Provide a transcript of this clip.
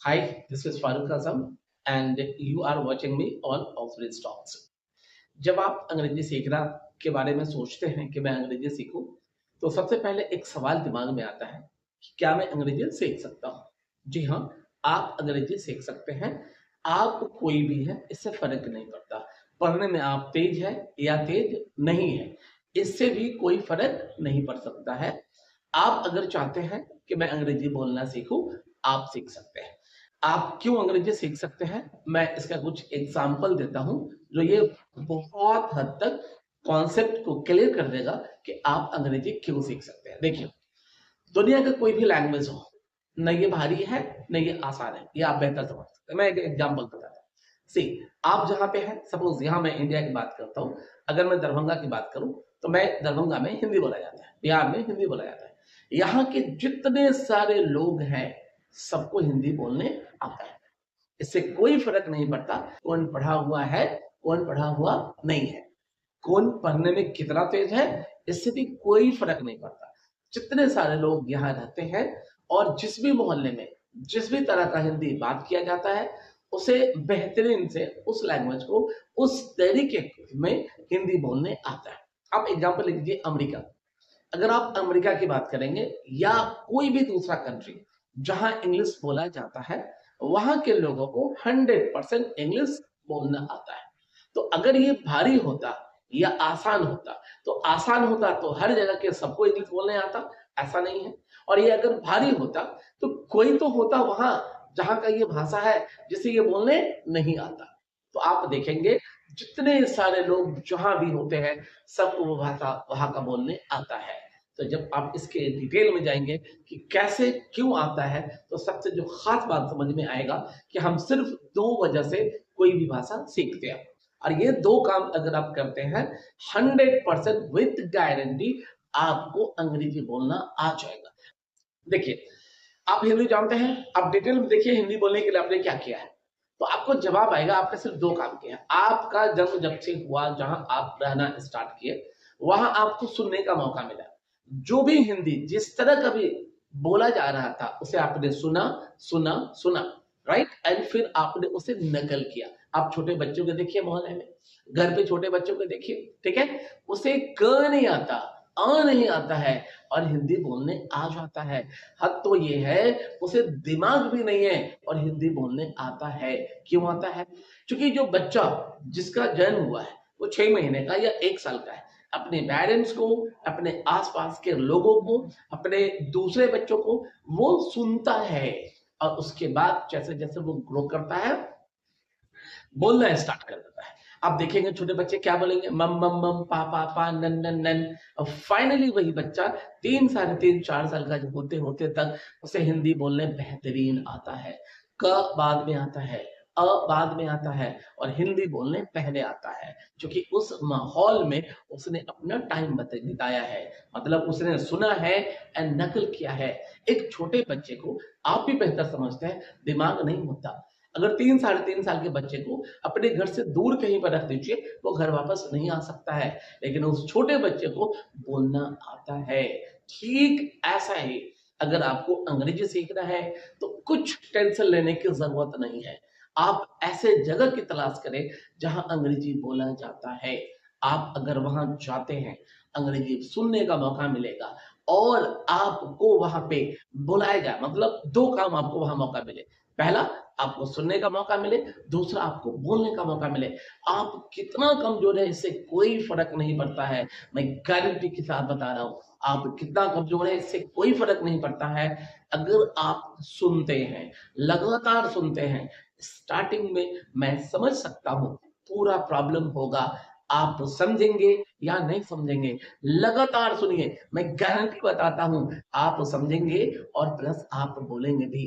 Hi, this is Farooq Azam and you are watching me on Oxford Talks. जब आप अंग्रेजी सीखना के बारे में सोचते हैं कि मैं अंग्रेजी सीखूं, तो सबसे पहले एक सवाल दिमाग में आता है कि क्या मैं अंग्रेजी सीख सकता हूं? जी हाँ, आप अंग्रेजी सीख सकते हैं। आप कोई भी है, इससे फर्क नहीं पड़ता। पढ़ने में आप तेज है या तेज नहीं है, इससे भी कोई फर्क नहीं पड़ सकता है। आप अगर चाहते हैं कि मैं अंग्रेजी बोलना सीखूं, आप सीख सकते हैं। आप क्यों अंग्रेजी सीख सकते हैं, मैं इसका कुछ एग्जाम्पल देता हूं जो ये बहुत हद तक कॉन्सेप्ट को क्लियर कर देगा कि आप अंग्रेजी क्यों सीख सकते हैं। देखिए, दुनिया का कोई भी लैंग्वेज हो, न ये भारी है न ये आसान है, ये आप बेहतर समझ सकते हैं। मैं एक एग्जाम्पल बताता हूँ। सी, आप जहाँ पे हैं, सपोज यहाँ मैं इंडिया की बात करता हूँ, अगर मैं दरभंगा की बात करूँ तो मैं दरभंगा में हिंदी बोला जाता है, बिहार में हिंदी बोला जाता है। यहाँ के जितने सारे लोग हैं, सबको हिंदी बोलने आता है। इससे कोई फर्क नहीं पड़ता कौन पढ़ा हुआ है, कौन पढ़ा हुआ नहीं है, कौन पढ़ने में कितना तेज है, इससे भी कोई फर्क नहीं पड़ता। जितने सारे लोग यहाँ रहते हैं और जिस भी मोहल्ले में जिस भी तरह का हिंदी बात किया जाता है, उसे बेहतरीन से उस लैंग्वेज को उस तरीके में हिंदी बोलने आता है। आप एग्जाम्पल लिख लीजिए अमेरिका। अगर आप अमेरिका की बात करेंगे या कोई भी दूसरा कंट्री जहां इंग्लिश बोला जाता है, वहां के लोगों को 100% इंग्लिश बोलना आता है। तो अगर ये भारी होता या आसान होता, तो आसान होता तो हर जगह के सबको इंग्लिश बोलने आता, ऐसा नहीं है। और ये अगर भारी होता तो कोई तो होता वहां जहां का ये भाषा है जिसे ये बोलने नहीं आता। तो आप देखेंगे जितने सारे लोग जहां भी होते हैं, सबको वो भाषा वहां का बोलने आता है। तो जब आप इसके डिटेल में जाएंगे कि कैसे क्यों आता है, तो सबसे जो खास बात समझ में आएगा कि हम सिर्फ दो वजह से कोई भी भाषा सीखते हैं, और ये दो काम अगर आप करते हैं, 100% विद गारंटी आपको अंग्रेजी बोलना आ जाएगा। देखिए, आप हिंदी जानते हैं, आप डिटेल में देखिए हिंदी बोलने के लिए आपने क्या किया है, तो आपको जवाब आएगा। आपने सिर्फ दो काम किया। आपका जन्म जब से हुआ, जहां आप रहना स्टार्ट किए, वहां आपको सुनने का मौका मिला। जो भी हिंदी जिस तरह का भी बोला जा रहा था, उसे आपने सुना सुना सुना, राइट, एंड फिर आपने उसे नकल किया। आप छोटे बच्चों को देखिए, मोहल्ले में, घर पे छोटे बच्चों को देखिए, ठीक है, उसे क नहीं आता, आ नहीं आता है, और हिंदी बोलने आ जाता है। हद तो ये है, उसे दिमाग भी नहीं है और हिंदी बोलने आता है। क्यों आता है? क्योंकि जो बच्चा जिसका जन्म हुआ है, वो 6 महीने का या 1 साल का है, अपने पेरेंट्स को, अपने आसपास के लोगों को, अपने दूसरे बच्चों को वो सुनता है, और उसके बाद जैसे जैसे वो ग्रो करता है, बोलना स्टार्ट कर देता है। आप देखेंगे छोटे बच्चे क्या बोलेंगे, मम मम मम, पा पा पा, नन नन नन। और फाइनली वही बच्चा 3, साढ़े 3, 4 साल का होते होते तक उसे हिंदी बोलने बेहतरीन आता है। क बाद में आता है, अ बाद में आता है, और हिंदी बोलने पहले आता है, क्योंकि उस माहौल में उसने अपना टाइम बिताया है, मतलब उसने सुना है एंड नकल किया है। एक छोटे बच्चे को, आप भी बेहतर समझते हैं, दिमाग नहीं होता। अगर 3, साढ़े 3 साल के बच्चे को अपने घर से दूर कहीं पर रख दीजिए, वो घर वापस नहीं आ सकता है, लेकिन उस छोटे बच्चे को बोलना आता है। ठीक ऐसा ही अगर आपको अंग्रेजी सीखना है, तो कुछ टेंशन लेने की जरूरत नहीं है। आप ऐसे जगह की तलाश करें जहां अंग्रेजी बोला जाता है। आप अगर वहां जाते हैं, अंग्रेजी सुनने का मौका मिलेगा और आपको वहां पे बुलाया जाए, मतलब दो काम आपको वहां मौका मिले। पहला, आपको सुनने का मौका मिले, दूसरा आपको बोलने का मौका मिले। आप कितना कमजोर है, इससे कोई फर्क नहीं पड़ता है। मैं गारंटी के साथ बता रहा हूं, आप कितना कमजोर है, इससे कोई फर्क नहीं पड़ता है। अगर आप सुनते हैं, लगातार सुनते हैं, स्टार्टिंग में मैं समझ सकता हूं पूरा प्रॉब्लम होगा, आप समझेंगे या नहीं समझेंगे। लगातार सुनिए, मैं गारंटी बताता हूं, आप समझेंगे और प्लस आप बोलेंगे भी।